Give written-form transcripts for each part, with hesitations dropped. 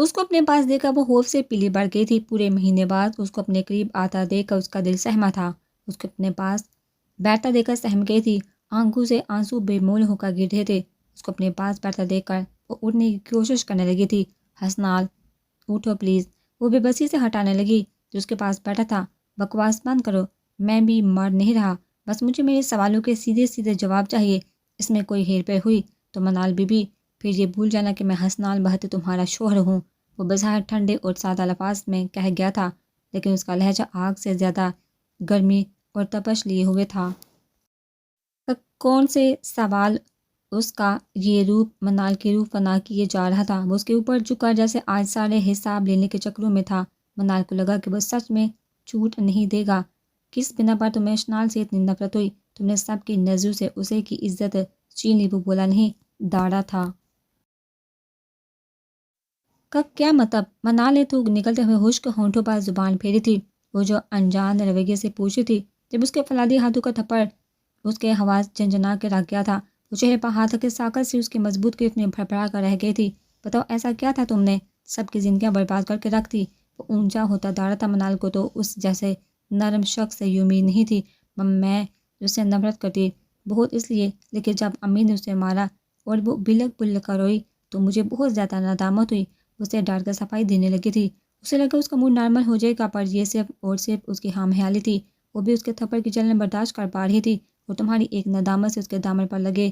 اس کو اپنے پاس دیکھ کر وہ خوف سے پیلی پڑ گئی تھی۔ پورے مہینے بعد اس کو اپنے قریب آتا دیکھ کر اس کا دل سہما تھا۔ اس کو اپنے پاس بیٹھتا دیکھ کر سہم گئی تھی۔ آنکھوں سے آنسو بے مول ہو کر گر رہے تھے۔ اس کو اپنے پاس بیٹھتا دیکھ کر وہ اٹھنے کی کوشش کرنے لگی تھی۔ حسنال اٹھو پلیز، وہ بے بسی سے ہٹانے لگی جو اس کے پاس بیٹھا تھا۔ بکواس بند کرو، میں بھی مر نہیں رہا، بس مجھے میرے سوالوں کے سیدھے سیدھے جواب چاہیے۔ اس میں کوئی ہیر پھیر ہوئی تو منال بی بی پھر یہ بھول جانا کہ میں حسنال بہت تمہارا شوہر ہوں۔ وہ بظاہر ٹھنڈے اور سادہ الفاظ میں کہہ گیا تھا، لیکن اس کا لہجہ آگ سے زیادہ گرمی اور تپش لیے ہوئے تھا۔ کون سے سوال؟ اس کا یہ روپ منال کی روح فنا کیے جا رہا تھا۔ وہ اس کے اوپر جھکا جیسے آج سارے حساب لینے کے چکروں میں تھا۔ منال کو لگا کہ وہ سچ میں چھوٹ نہیں دے گا۔ کس بنا پر تمہیں اشنال سے اتنی نفرت ہوئی؟ تم نے سب کی نظروں سے اسے کی عزت چھین لی۔ وہ بولا نہیں، داڑا تھا۔ کیا مطلب؟ منال نے تھوک نکلتے ہوئے خشک ہونٹوں پر زبان پھیری تھی۔ وہ جو انجان رویے سے پوچھی تھی، جب اس کے فلادی ہاتھوں کا تھپڑ اس کے حواس جھنجھنا کے رکھ گیا تھا۔ وہ چہرے پر ہاتھ کے ساکت سے اس کی مضبوط گرفت میں پھڑپڑا کر رہ گئی تھی۔ بتاؤ ایسا کیا تھا تم نے؟ سب کی زندگیاں برباد کر کے رکھ دی۔ وہ اونچا ہوتا داڑا تھا۔ منال کو تو اس جیسے نرم شخص سے یہ امید نہیں تھی۔ میں اس سے نفرت کرتی، بہت اس لیے، لیکن جب امی نے اسے مارا اور وہ بلک بلک کر روئی تو مجھے بہت زیادہ ندامت ہوئی۔ اسے ڈانٹ کر صفائی دینے لگی تھی۔ اسے لگا اس کا موڈ نارمل ہو جائے گا، پر یہ صرف اور صرف اس کی ہم خیالی تھی۔ وہ بھی اس کے تھپڑ کی جلن برداشت کر پا رہی تھی، اور تمہاری ایک ندامت سے اس کے دامن پر لگے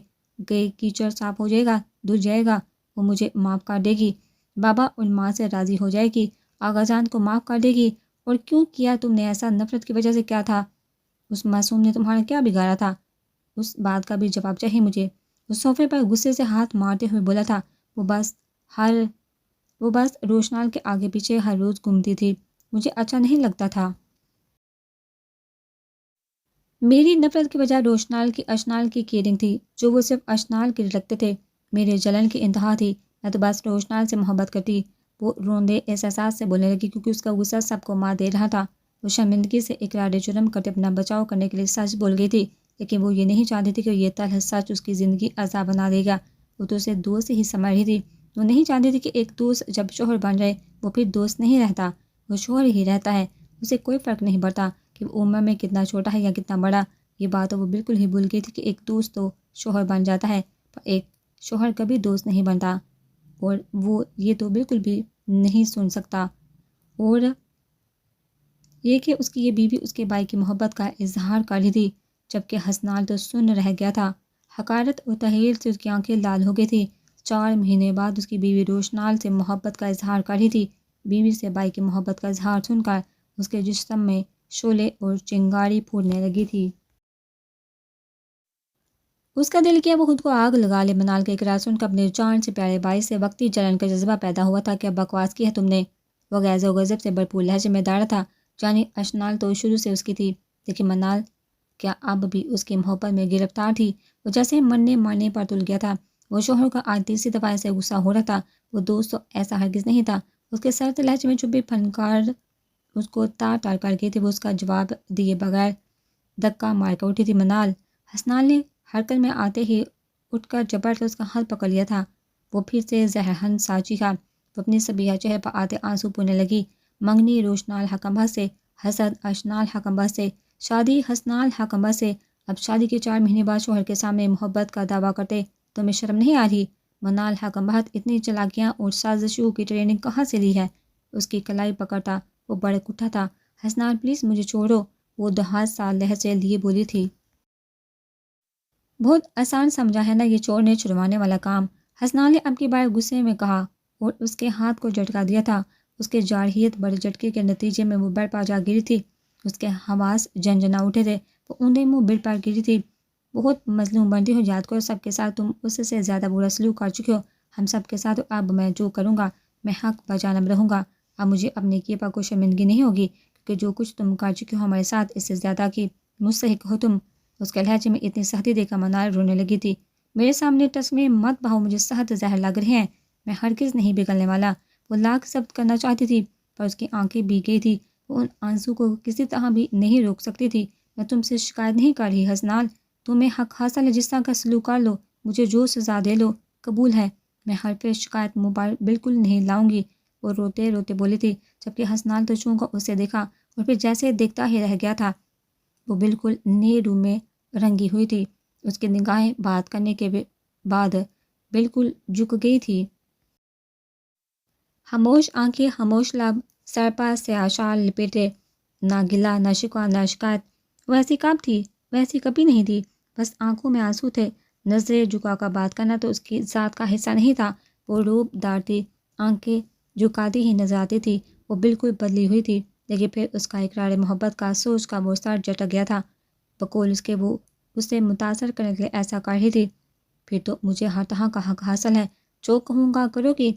گئے کیچڑ صاف ہو جائے گا، دھل جائے گا۔ وہ مجھے معاف کر دے گی، بابا اور ماں سے راضی ہو جائے گی، آغا جان کو معاف کر دے گی۔ اور کیوں کیا تم نے ایسا؟ نفرت کی وجہ سے کیا تھا؟ اس معصوم نے تمہارا کیا بگاڑا تھا؟ اس بات کا بھی جواب چاہیے مجھے۔ وہ صوفے پر غصے سے ہاتھ مارتے ہوئے بولا تھا۔ وہ بس روشنال کے آگے پیچھے ہر روز گھومتی تھی۔ مجھے اچھا نہیں لگتا تھا۔ میری نفرت کی وجہ روشنال کی اشنال کی کیئرنگ تھی، جو وہ صرف اشنال کے رکھتے تھے۔ میرے جلن کی انتہا تھی۔ میں تو بس روشنال سے محبت کرتی۔ وہ روندے احساسات سے بولنے لگی کیونکہ اس کا غصہ سب کو مار دے رہا تھا۔ وہ شرمندگی سے اقرار جرم کرتے اپنا بچاؤ کرنے کے لیے سچ بول گئی تھی، لیکن وہ یہ نہیں چاہتی تھی کہ یہ تلخ سچ اس کی زندگی عذاب بنا دے گا۔ وہ تو اسے دوست ہی سمجھ رہی تھی۔ وہ نہیں چاہتی تھی کہ ایک دوست جب شوہر بن جائے وہ پھر دوست نہیں رہتا، وہ شوہر ہی رہتا ہے۔ اسے کوئی فرق نہیں پڑتا کہ وہ عمر میں کتنا چھوٹا ہے یا کتنا بڑا۔ یہ بات تو وہ بالکل ہی بھول گئی تھی کہ ایک دوست تو شوہر بن جاتا ہے، پر ایک شوہر کبھی دوست نہیں بنتا، اور وہ یہ تو بالکل بھی نہیں سن سکتا۔ اور یہ کہ اس کی یہ بیوی اس کے بھائی کی محبت کا اظہار کر رہی تھی، جبکہ حسنال تو سن رہ گیا تھا۔ حقارت اور تحقیر سے اس کی آنکھیں لال ہو گئی تھی۔ 4 مہینے بعد اس کی بیوی روشنال سے محبت کا اظہار کر رہی تھی۔ بیوی سے بھائی کی محبت کا اظہار سن کر اس کے جسم میں شعلے اور چنگاری پھوٹنے لگی تھی۔ اس کا دل کیا وہ خود کو آگ لگا لے۔ منال کے اقرار سن کر اپنے جان سے پیارے بھائی سے وقتی جلن کا جذبہ پیدا ہوا تھا۔ کیا بکواس کی ہے تم نے؟ وہ غیظ و غضب سے بھرپور لہجے میں داڑا تھا، یعنی اشنال تو شروع سے اس کی تھی، لیکن منال کیا اب بھی اس کی محبت میں گرفتار تھی؟ وہ جیسے مرنے مارنے پر تل گیا تھا۔ وہ شوہر کا آج تیسری دفعہ ایسے غصہ ہو رہا تھا۔ وہ دوست تو ایسا ہرگز نہیں تھا۔ اس کے سرد لہجے میں چھپی پھنکار اس کو تار تار کر گئی تھی۔ وہ اس کا جواب دیے بغیر دھکا مار کر اٹھی تھی۔ منال! حسنال نے حرکت میں آتے ہی اٹھ کر جبڑ سے اس کا ہاتھ پکڑ لیا تھا۔ وہ پھر سے زہرہن سا چیخا۔ وہ اپنی صبیحہ چہرے پر آتے آنسو پونے لگی۔ منگنی روشنال حکم بہت سے، حسد اشنال حکم بہت سے، شادی حسنال حکم بہت سے۔ اب شادی کے 4 مہینے بعد شوہر کے سامنے محبت کا دعویٰ کرتے تمہیں شرم نہیں آ رہی؟ منال حکم بہت اتنی چالاکیاں اور سازشوں کی ٹریننگ کہاں سے لی ہے؟ اس کی کلائی پکڑتا وہ بڑک اٹھا تھا۔ حسنال پلیز مجھے چھوڑو، وہ دہاز سا لہجے لیے بولی تھی۔ بہت آسان سمجھا ہے نا یہ چھوڑنے چھڑوانے والا کام؟ حسنال نے اب کی بار غصے میں کہا اور اس کے ہاتھ کو جھٹکا دیا تھا۔ اس کے جارحیت بڑے جھٹکے کے نتیجے میں وہ بیڈ پر جا گری تھی۔ اس کے حواس جھنجھنا اٹھے تھے۔ وہ اوندے منہ بیڈ پر گری تھی۔ بہت مظلوم بنتی ہو، یاد کرو سب کے ساتھ تم اس سے زیادہ برا سلوک کر چکی ہو، ہم سب کے ساتھ۔ اب میں جو کروں گا میں حق بجانب رہوں گا۔ اب مجھے اپنے کیے پر کوئی شرمندگی نہیں ہوگی، کیونکہ جو کچھ تم کر چکی ہو ہمارے ساتھ اس سے زیادہ کی مستحق ہو تم۔ اس کے لہجے میں اتنی سختی دیکھ کر منال رونے لگی تھی۔ میرے سامنے ٹسمے مت بہاؤ، مجھے سخت زہر لگ رہے ہیں، میں ہرگز نہیں پگھلنے والا۔ وہ لاکھ ضبط کرنا چاہتی تھی، پر اس کی آنکھیں بھیگ گئی تھی۔ وہ ان آنسو کو کسی طرح بھی نہیں روک سکتی تھی۔ میں تم سے شکایت نہیں کر رہی حسنال، تمہیں حق حاصل ہے، جس طرح کا سلوک کر لو، مجھے جو سزا دے لو قبول ہے۔ میں حرف شکایت منہ پر بالکل نہیں لاؤں گی، وہ روتے روتے بولی تھی، جبکہ حسنال تو چونکا اسے دیکھا اور پھر جیسے دیکھتا ہی رہ گیا تھا۔ وہ بالکل نئے روم میں رنگی ہوئی تھی، اس کی نگاہیں بات کرنے کے بعد بالکل جھک گئی تھی۔ خاموش آنکھیں، خاموش لب، سر پر سیاہ شال لپیٹے، نہ گلا، نہ شکوہ، نہ شکایت۔ وہ ایسی کب تھی؟ ویسی کبھی نہیں تھی۔ بس آنکھوں میں آنسو تھے۔ نظریں جھکا کر بات کرنا تو اس کی ذات کا حصہ نہیں تھا۔ وہ روپ دار تھی، آنکھیں جھکاتی ہی نظر آتی تھی۔ وہ بالکل بدلی ہوئی تھی، لیکن پھر اس کا اقرار محبت کا سوچ کا وہ سر جھٹک گیا تھا۔ بقول اس کے وہ اسے متاثر کرنے کے لیے ایسا کر رہی تھی۔ پھر تو مجھے ہر طرح کا حق حاصل ہے، جو کہوں گا کرو گی۔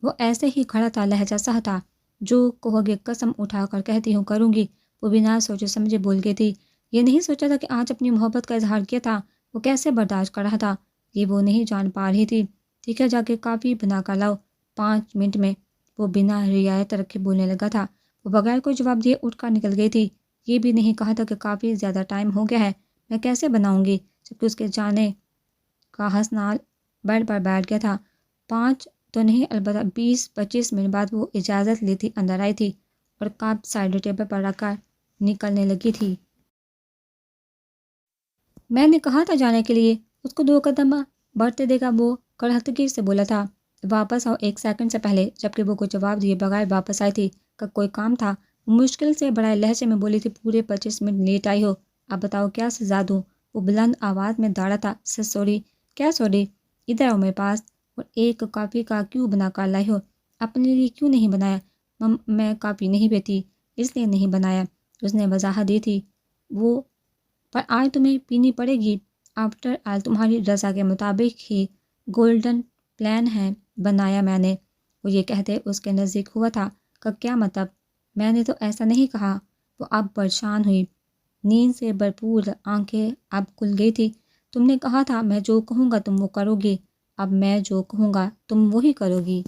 وہ ایسے ہی کھڑا تھا، لہجہ سا تھا، جو کہو گے قسم اٹھا کر کہتی ہوں کروں گی۔ وہ بنا سوچے سمجھے بول گئی تھی۔ یہ نہیں سوچا تھا کہ آج اپنی محبت کا اظہار کیا تھا وہ کیسے برداشت کر رہا تھا، یہ وہ نہیں جان پا رہی تھی۔ ٹھیک ہے، جا کے کافی بنا کر لاؤ، 5 منٹ میں۔ وہ بنا رعایت رکھے بولنے لگا تھا۔ وہ بغیر کوئی جواب دیے اٹھ کر نکل گئی تھی۔ یہ بھی نہیں کہا تھا کہ کافی زیادہ ٹائم ہو گیا ہے، میں کیسے بناؤں گی، جبکہ اس کے جانے کا حسنال بیڈ پر بیٹھ گیا تھا۔ 5 تو نہیں، البتہ 20-25 منٹ بعد وہ اجازت لیتی اندر آئی تھی اور کپ سائڈ ٹیبل پر رکھ کر نکلنے لگی تھی۔ میں نے کہا تھا جانے کے لیے، اس کو 2 قدم بڑھتے دیکھا وہ کڑھتگی سے بولا تھا، واپس آؤ 1 سیکنڈ سے پہلے۔ جبکہ وہ کوئی جواب دیے بغیر واپس آئی تھی کہ کوئی کام تھا۔ وہ مشکل سے بڑے لہجے میں بولی تھی، پورے 25 منٹ لیٹ آئی ہو، اب بتاؤ کیا سزا دوں۔ وہ بلند آواز میں داڑا تھا، سوری۔ کیا سوری؟ ادھر آؤ میرے پاس۔ اور ایک کافی کا کیوں بنا کر لائی ہو؟ اپنے لیے کیوں نہیں بنایا؟ میں کافی نہیں پیتی، اس لیے نہیں بنایا، اس نے وضاحت دی تھی۔ وہ پر آج تمہیں پینی پڑے گی، آفٹر آل تمہاری رضا کے مطابق ہی گولڈن پلان ہے، بنایا میں نے۔ وہ یہ کہتے اس کے نزدیک ہوا تھا کہ کیا مطلب؟ میں نے تو ایسا نہیں کہا۔ وہ اب پریشان ہوئی، نیند سے بھرپور آنکھیں اب کھل گئی تھی۔ تم نے کہا تھا میں جو کہوں گا تم وہ کرو گی، اب میں جو کہوں گا تم وہی کرو گی۔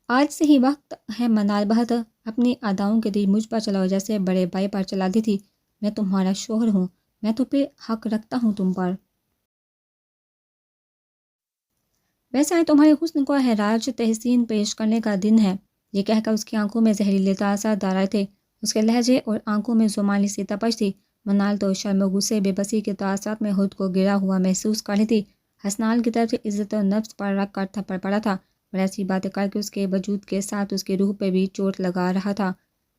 آج سے ہی وقت ہے منال بہت اپنی اداؤں کے دل مجھ پر چلاؤ جیسے بڑے بھائی پر چلاتی تھی۔ میں تمہارا شوہر ہوں، میں تو پہ حق رکھتا ہوں تم پر۔ ویسے تمہارے حسن کو حراج تحسین پیش کرنے کا دن ہے۔ یہ کہہ کر اس کی آنکھوں میں زہریلے تاثرات دار تھے، اس کے لہجے اور آنکھوں میں زمالی سی تپش تھی۔ منال تو شرم و غصے، بے بسی کے تاثرات میں خود کو گرا ہوا محسوس کر رہی تھی۔ حسنال کی طرف سے عزت و نفس پر رکھ کر تھپڑ پڑا تھا اور ایسی باتیں کر کے اس کے وجود کے ساتھ اس کی روح پہ بھی چوٹ لگا رہا تھا۔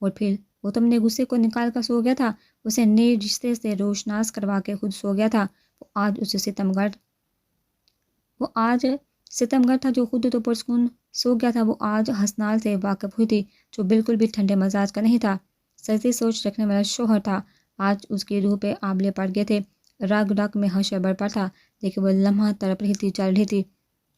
اور پھر وہ تم نے غصے کو نکال کر سو گیا تھا، اسے نئے رشتے سے روشناس کروا کے خود سو گیا تھا۔ وہ آج ستمگر تھا جو خود تو پرسکون سو گیا تھا۔ وہ آج حسنال سے واقف ہوئی تھی، جو بالکل بھی ٹھنڈے مزاج کا نہیں تھا، سرد سوچ رکھنے والا شوہر تھا۔ آج اس کی روح پہ آبلے پڑ گئے تھے، رگ رگ میں حشر برپا تھا، لیکن وہ لمحہ تڑپ رہی تھی، چل رہی تھی۔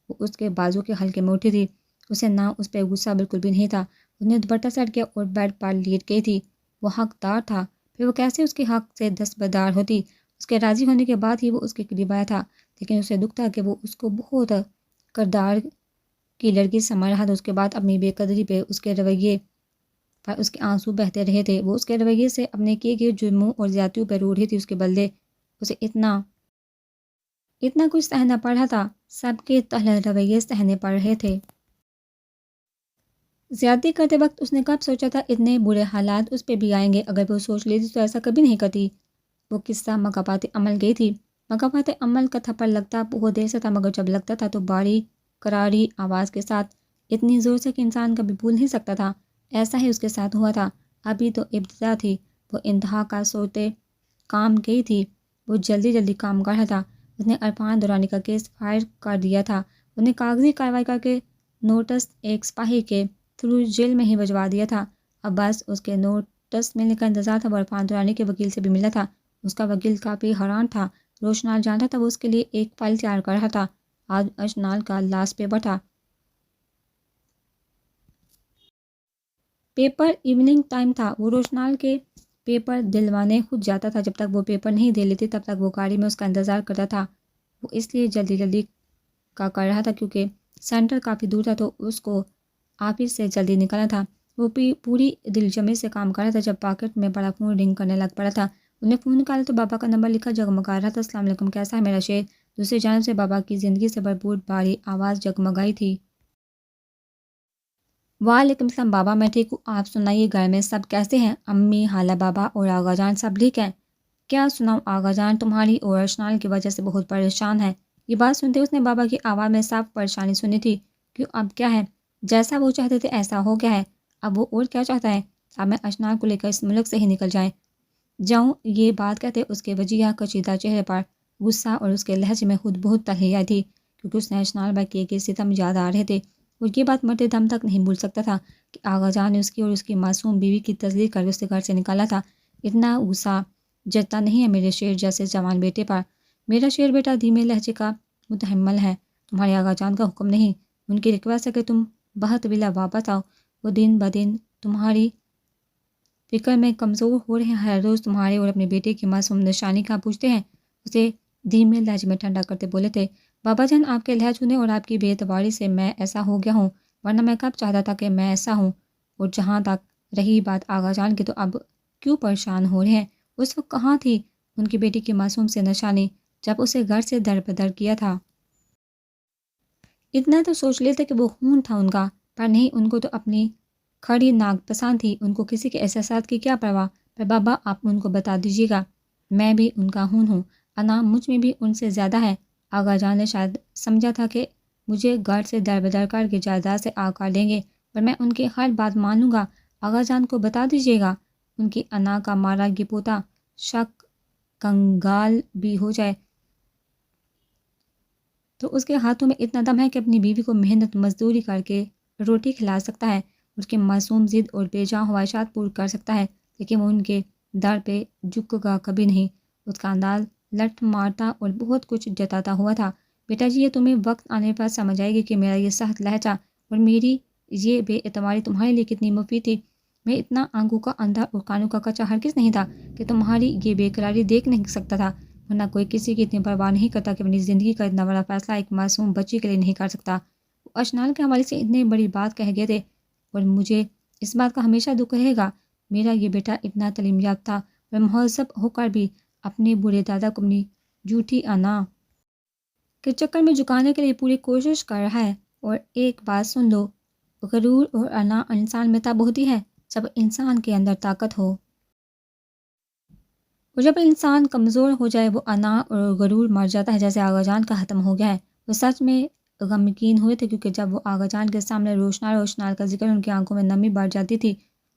وہ اس کے بازو کے حلقے میں اٹھی تھی، اسے نہ اس پہ غصہ بالکل بھی نہیں تھا۔ اس نے دوپٹہ سٹ کیا اور بیڈ پر لیٹ گئی تھی۔ وہ حقدار تھا، پھر وہ کیسے اس کے حق سے دستبردار ہوتی؟ اس کے راضی ہونے کے بعد ہی وہ اس کے قریب آیا تھا، لیکن اسے دکھ تھا کہ وہ اس کو بہت کردار کی لڑکی سمجھ رہا تھا۔ اس کے بعد اپنی بے قدری پہ، اس کے رویے پر اس کے آنسو بہتے رہے تھے۔ وہ اس کے رویے سے، اپنے کیے گئے جرموں اور زیادتیوں پہ رو رہی تھی۔ اس کے بدلے اسے اتنا کچھ سہنا پڑ رہا تھا، سب کے تلخ رویے سہنے پڑ رہے تھے۔ زیادتی کرتے وقت اس نے کب سوچا تھا اتنے برے حالات اس پہ بھی آئیں گے؟ اگر وہ سوچ لیتی تو ایسا کبھی نہیں کرتی۔ وہ قصہ مکافات عمل گئی تھی۔ مکافات عمل کا تھپڑ لگتا بہت دیر سے تھا، مگر جب لگتا تھا تو باری کراری آواز کے ساتھ، اتنی زور سے کہ انسان کبھی بھول نہیں سکتا تھا۔ ایسا ہی اس کے ساتھ ہوا تھا۔ ابھی تو ابتدا تھی، وہ انتہا کا سوتے کام گئی تھی۔ وہ جلدی جلدی کام کر رہا تھا۔ اس نے عرفان دورانی کا کیس فائر کر دیا تھا۔ اس نے کاغذی کارروائی کر کے نوٹس ایک سپاہی کے تھرو جیل میں ہی بھجوا دیا تھا۔ اب بس اس کے نوٹس ملنے کا انتظار تھا۔ وہ عرفان دورانی کے وکیل سے بھی ملا تھا۔ اس کا وکیل کافی حیران تھا۔ روشنال جانتا تھا وہ اس کے لیے ایک فائل تیار کر رہا تھا۔ آج اشنال کا لاسٹ پیپر تھا۔ پیپر ایوننگ ٹائم تھا۔ وہ روشنال کے پیپر دلوانے خود جاتا تھا۔ جب تک وہ پیپر نہیں دے لیتی تب تک وہ گاڑی میں اس کا انتظار کرتا تھا۔ وہ اس لیے جلدی جلدی کا کر رہا تھا کیونکہ سینٹر کافی دور تھا، تو اس کو آفس سے جلدی نکلنا تھا۔ وہ پوری دل جمی سے کام کر رہا تھا جب پاکٹ میں بڑا فون رنگ کرنے لگ پڑا تھا۔ انہوں نے فون نکالا تو بابا کا نمبر لکھا جگمگا رہا تھا۔ السلام علیکم، کیسا ہے میرا شیر؟ دوسری جانب سے بابا کی زندگی سے بھرپور بھاری آواز جگمگائی تھی۔ وعلیکم السلام بابا، میں ٹھیک ہوں، آپ سنائیے گھر میں سب کیسے ہیں؟ امی، خالہ، بابا اور آغا جان سب ٹھیک ہیں؟ کیا سناؤں آغا جان، تمہاری اور اشنال کی وجہ سے بہت پریشان ہے۔ یہ بات سنتے اس نے بابا کی آواز میں صاف پریشانی سنی تھی۔ کیوں، اب کیا ہے؟ جیسا وہ چاہتے تھے ایسا ہو گیا ہے، اب وہ اور کیا چاہتا ہے؟ اب میں اشنال کو لے کر اس ملک سے ہی نکل جاؤں۔ یہ بات کہتے اس کے وجیہہ کشیدہ چہرے پر غصہ اور اس کے لہجے میں خود بہت تلخی آئی تھی، کیونکہ اس نے اشنال بھائی کے ستم یاد آ رہے تھے۔ وہ یہ بات مرتے دم تک نہیں بھول سکتا تھا کہ آغا جان نے اس کی اور اس کی معصوم بیوی کی تصدیق کر اسے گھر سے نکالا تھا۔ اتنا غصہ جتنا نہیں ہے میرے شیر جیسے جوان بیٹے پر۔ میرا شیر بیٹا دھیمے لہجے کا متحمل ہے، تمہارے آغا جان کا حکم نہیں، ان کی ریکویسٹ ہے کہ تم بہت واپس آؤ۔ وہ دن بدن تمہاری فکر میں کمزور ہو رہے ہیں، ہر روز تمہارے اور اپنے بیٹے کی معصوم نشانی کا پوچھتے ہیں۔ اسے دھیمے لہجے میں ٹھنڈا کرتے بولے تھے، بابا جان آپ کے لہج ہونے اور آپ کی بے اعتباری سے میں ایسا ہو گیا ہوں، ورنہ میں کب چاہتا تھا کہ میں ایسا ہوں۔ اور جہاں تک رہی بات آغا جان کی، تو اب کیوں پریشان ہو رہے ہیں؟ اس وقت کہاں تھی ان کی بیٹی کی معصوم سے نشانی جب اسے گھر سے در بدر کیا تھا؟ اتنا تو سوچ لیتے کہ وہ خون تھا ان کا، پر نہیں، ان کو تو اپنی کھڑی ناک پسند تھی، ان کو کسی کے احساسات کی کیا پرواہ۔ پر بابا آپ ان کو بتا دیجیے گا، میں بھی ان کا خون ہوں، انا مجھ میں بھی ان سے زیادہ ہے۔ آغا جان نے شاید سمجھا تھا کہ مجھے گھر سے در بدر کر کے جائیداد سے آکار لیں گے، پر میں ان کی ہر بات مانوں گا۔ آغا جان کو بتا دیجیے گا، ان کی انا کا مارا یہ پوتا شک کنگال بھی ہو جائے تو اس کے ہاتھوں میں اتنا دم ہے کہ اپنی بیوی کو محنت مزدوری کر کے روٹی کھلا سکتا ہے، اس کے معصوم ضد اور بے جان خواہشات پور کر سکتا ہے، لیکن وہ ان کے در پہ جھک گا کبھی نہیں۔ اس کا انداز لٹ مارتا اور بہت کچھ جتاتا ہوا تھا۔ بیٹا جی، یہ تمہیں وقت آنے پر سمجھ آئے گی کہ میرا یہ سخت لہجہ اور میری یہ بے اعتباری تمہارے لیے کتنی مفید تھی۔ میں اتنا آنکھوں کا اندھا اور کانوں کا کچا ہرگز نہیں تھا کہ تمہاری یہ بے قراری دیکھ نہیں سکتا تھا، ورنہ کوئی کسی کی اتنی پرواہ نہیں کرتا کہ اپنی زندگی کا اتنا بڑا فیصلہ ایک معصوم بچی کے لیے نہیں کر سکتا۔ وہ اشنال کے حوالے سے اتنی بڑی بات کہہ گئے تھے، اور مجھے اس بات کا ہمیشہ دکھ رہے گا، میرا یہ بیٹا اتنا تعلیم یافتہ اور مہذب ہو کر بھی اپنے بوڑھے دادا کو اپنی جھوٹی انا کے چکر میں جھکانے کے لیے پوری کوشش کر رہا ہے۔ اور ایک بات سن لو، غرور اور انا انسان میں تب ہوتی ہے جب انسان کے اندر طاقت ہو، اور جب انسان کمزور ہو جائے وہ انا اور غرور مر جاتا ہے، جیسے آغا جان کا ختم ہو گیا ہے۔ وہ سچ میں غمگین ہوئے تھے، کیونکہ جب وہ آغا جان کے سامنے روشنال کا ذکر، ان کی آنکھوں میں نمی بڑھ جاتی تھی۔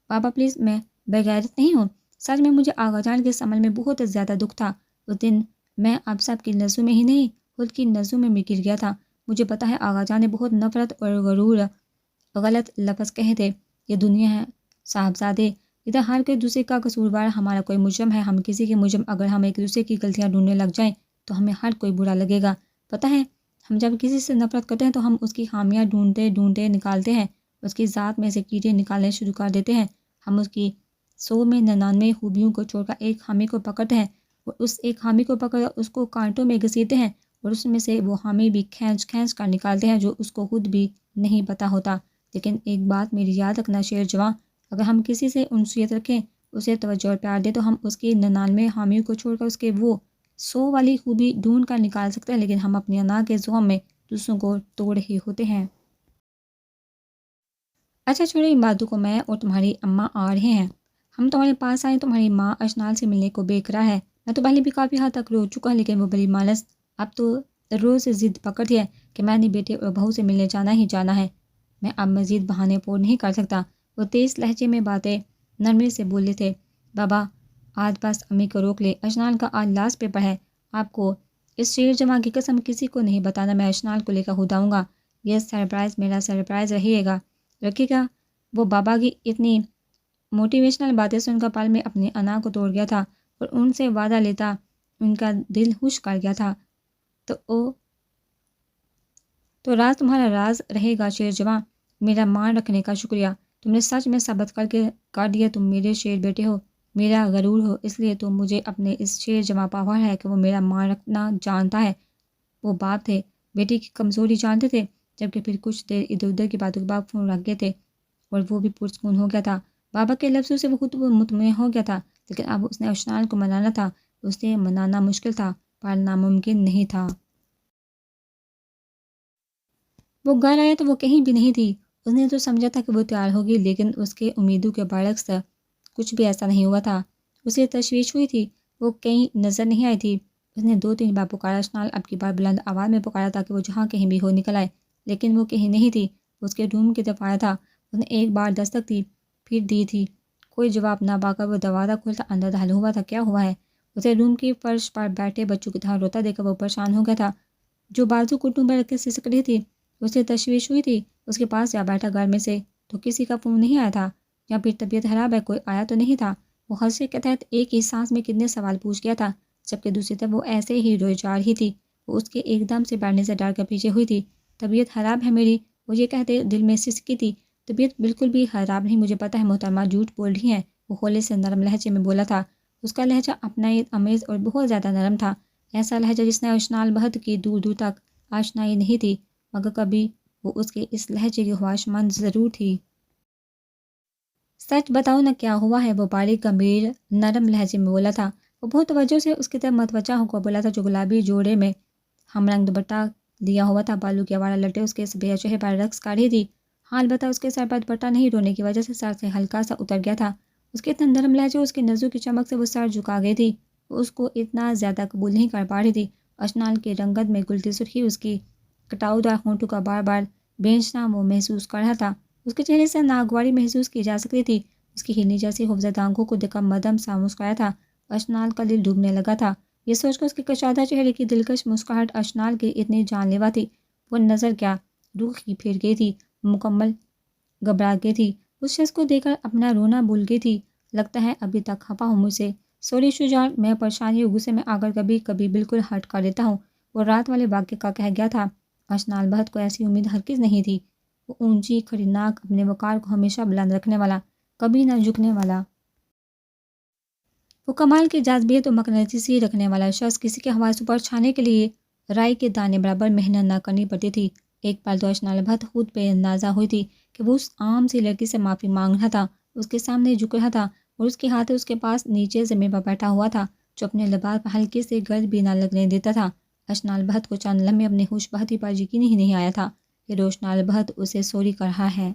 بابا پلیز، میں بغیرت نہیں ہوں، سچ میں مجھے آغا جان کے اس عمل میں بہت زیادہ دکھ تھا۔ اس دن میں اب سب کی نظروں میں ہی نہیں، خود کی نظروں میں بھی گر گیا تھا۔ مجھے پتا ہے آغا جان نے بہت نفرت اور غرور غلط لفظ کہے تھے۔ یہ دنیا ہے صاحبزادے، ادھر ہر کوئی دوسرے کا قصوروار، ہمارا کوئی مجرم ہے، ہم کسی کے مجرم، اگر ہم ایک دوسرے کی غلطیاں ڈھونڈنے لگ جائیں تو ہمیں ہر کوئی برا لگے گا۔ پتہ ہے، ہم جب کسی سے نفرت کرتے ہیں تو ہم اس کی خامیاں ڈھونڈتے نکالتے ہیں، اس کی ذات میں سے کیڑے نکالنے شروع کر دیتے ہیں۔ ہم اس کی 100 میں 99 خوبیوں کو چھوڑ کر ایک خامی کو پکڑتے ہیں، اور اس ایک خامی کو پکڑ کر اس کو کانٹوں میں گھسیٹتے ہیں، اور اس میں سے وہ خامی بھی کھینچ کر نکالتے ہیں جو اس کو خود بھی نہیں پتہ ہوتا۔ لیکن ایک بات میری یاد رکھنا شیر جوان، اگر ہم کسی سے انسیت رکھیں، اسے توجہ اور پیار دے، تو ہم اس کی 99 خامیوں کو چھوڑ کر اس کے وہ 100 والی خوبی ڈھونڈ کر نکال سکتے ہیں، لیکن ہم اپنی انا کے زوم میں دوسروں کو توڑ رہے ہوتے ہیں۔ اچھا چھوڑو ان باتوں کو، میں اور تمہاری اماں آ رہے ہیں، ہم تمہارے پاس آئے۔ تمہاری ماں اشنال سے ملنے کو بے قرار ہے، میں تو پہلے بھی کافی حد تک رو چکا، لیکن وہ بڑی مانس اب تو روز ضد پکڑتی ہے کہ میں نے بیٹے اور بہو سے ملنے جانا ہی جانا ہے۔ میں اب مزید بہانے پور نہیں کر سکتا۔ وہ تیز لہجے میں باتیں نرمی سے بولے تھے، بابا آج بس امی کو روک لے، اشنال کا آج لاسٹ پیپر ہے، آپ کو اس شیر جوان کی قسم کسی کو نہیں بتانا، میں اشنال کو لے کر خود آؤں گا، یہ سرپرائز میرا سرپرائز رکھے گا۔ وہ بابا کی اتنی موٹیویشنل باتیں سن کر پل میں اپنی انا کو توڑ گیا تھا، اور ان سے وعدہ لیتا ان کا دل خوش کر گیا تھا۔ تو راز تمہارا راز رہے گا شیر جوان، میرا مان رکھنے کا شکریہ، تم نے سچ میں ثابت کر دیا تم میرے شیر بیٹے ہو، میرا غرور ہو، اس لیے تو مجھے اپنے اس شیر جوان پاور ہے کہ وہ میرا مان رکھنا جانتا ہے۔ وہ باپ تھے، بیٹی کی کمزوری جانتے تھے، جبکہ پھر کچھ دیر ادھر ادھر کی باتوں کے بعد فون رکھ گئے تھے، اور وہ بھی پرسکون ہو گیا تھا۔ بابا کے لفظوں سے وہ خود مطمئن ہو گیا تھا، لیکن اب اس نے اشنال کو منانا تھا۔ اسے منانا مشکل تھا، پر ناممکن نہیں تھا۔ وہ گھر آیا تو وہ کہیں بھی نہیں تھی، اس نے تو سمجھا تھا کہ وہ تیار ہوگی، لیکن اس کے امیدوں کے برعکس کچھ بھی ایسا نہیں ہوا تھا۔ اسے تشویش ہوئی تھی، وہ کہیں نظر نہیں آئی تھی۔ اس نے 2-3 بار پکارا، اشنال اب کی بار بلند آواز میں پکارا تاکہ وہ جہاں کہیں بھی ہو نکل آئے، لیکن وہ کہیں نہیں تھی۔ اس کے روم کی طرف آیا تھا۔ اس نے ایک بار دستک دی، پھر دی تھی، کوئی جواب نہ پا کر وہ دروازہ کھولتا اندر داخل ہوا تھا۔ کیا ہوا ہے؟ اسے روم کی فرش پر بیٹھے بچوں کی طرح روتا دیکھ کر وہ پریشان ہو گیا تھا، جو بازو گھٹنوں پر رکھ کے سسک رہی تھی۔ اسے تشویش ہوئی تھی۔ اس کے پاس جا بیٹھا، گھر میں سے تو کسی کا فون نہیں آیا تھا، یا پھر طبیعت خراب ہے، کوئی آیا تو نہیں تھا۔ وہ حسرت کے تحت ایک ہی سانس میں کتنے سوال پوچھ گیا تھا، جبکہ دوسری طرف وہ ایسے ہی روئے جا رہی تھی۔ وہ اس کے ایک دم سے بیٹھنے سے ڈر کر پیچھے ہوئی تھی۔ طبیعت خراب ہے میری، وہ یہ کہتے دل میں سسکی تھی۔ طبیعت بالکل بھی خراب نہیں، مجھے پتہ ہے محترمہ جھوٹ بول رہی ہیں، وہ ہولے سے نرم لہجے میں بولا تھا۔ اس کا لہجہ اپنائیت آمیز اور بہت زیادہ نرم تھا، ایسا لہجہ جس نے اشنال بہت کی دور دور تک آشنائی نہیں تھی، مگر کبھی وہ اس کے اس لہجے کی خواہشمند ضرور تھی۔ سچ بتاؤ نا کیا ہوا ہے، وہ باریک گمبھیر نرم لہجے میں بولا تھا۔ وہ بہت توجہ سے اس کی طرف متوجہ ہو کر بولا تھا، جو گلابی جوڑے میں ہم رنگ دوپٹہ لیا ہوا تھا، بالوں کی آوارہ لٹیں اس کے سبیہ چہرے پر رقص کر رہی تھی۔ حال بتا، اس کے سر پر دوپٹہ نہیں، رونے کی وجہ سے سر سے ہلکا سا اتر گیا تھا۔ اس کے اتنا نرم لہجے، اس کی نظروں کی چمک سے وہ سر جھکا گئی تھی۔ وہ اس کو اتنا زیادہ قبول نہیں کر پا رہی تھی۔ اشنال کی رنگت میں گلتی سرخی اس کی کٹاؤدار ہونٹوں کا بار بار بھینچنا وہ محسوس کر رہا تھا۔ اس کے چہرے سے ناگواری محسوس کی جا سکتی تھی۔ اس کی ہلنی جیسی خوفزدہ آنکھوں کو دیکھ کر مدھم سا مسکرایا تھا۔ اشنال کا دل ڈوبنے لگا تھا، یہ سوچ کر اس کے کشادہ چہرے کی دلکش مسکراہٹ اشنال کی اتنی جان لیوا تھی۔ وہ نظر کیا روح ہی پھر گئی تھی، مکمل گھبرا گئی تھی۔ اس شخص کو دیکھ کر اپنا رونا بھول گئی تھی۔ لگتا ہے ابھی تک خفا ہوں مجھ سے، سوری شجاعت، میں پریشانی اور غصے میں آ کر کبھی کبھی بالکل ہٹ کر دیتا ہوں۔ وہ رات والے واقعے کا کہہ گیا تھا۔ اشنال بہت کو ایسی امید ہرگز نہیں تھی۔ وہ اونچی کھڑی ناک، اپنے وقار کو ہمیشہ بلند رکھنے والا، کبھی نہ جھکنے والا، وہ کمال کی جاذبیت و مقناطیسی رکھنے والا شخص، کسی کے حواسوں پر چھانے کے لیے رائی کے دانے برابر محنت نہ کرنی پڑتی تھی۔ ایک پل تو اشنال بہت خود پہ اندازہ ہوئی تھی کہ وہ اس عام سی لڑکی سے معافی مانگ رہا تھا، اس کے سامنے جھک رہا تھا، اور اس کے ہاتھ اس کے پاس نیچے زمین پر بیٹھا ہوا تھا، جو اپنے لباس پر ہلکے سے گرد بھی نہ لگنے دیتا تھا۔ اشنال بہت کو چند لمحے اپنے ہوش بہتی پر یقین ہی نہیں آیا تھا کہ روشنال بہت اسے سوری کر رہا ہے۔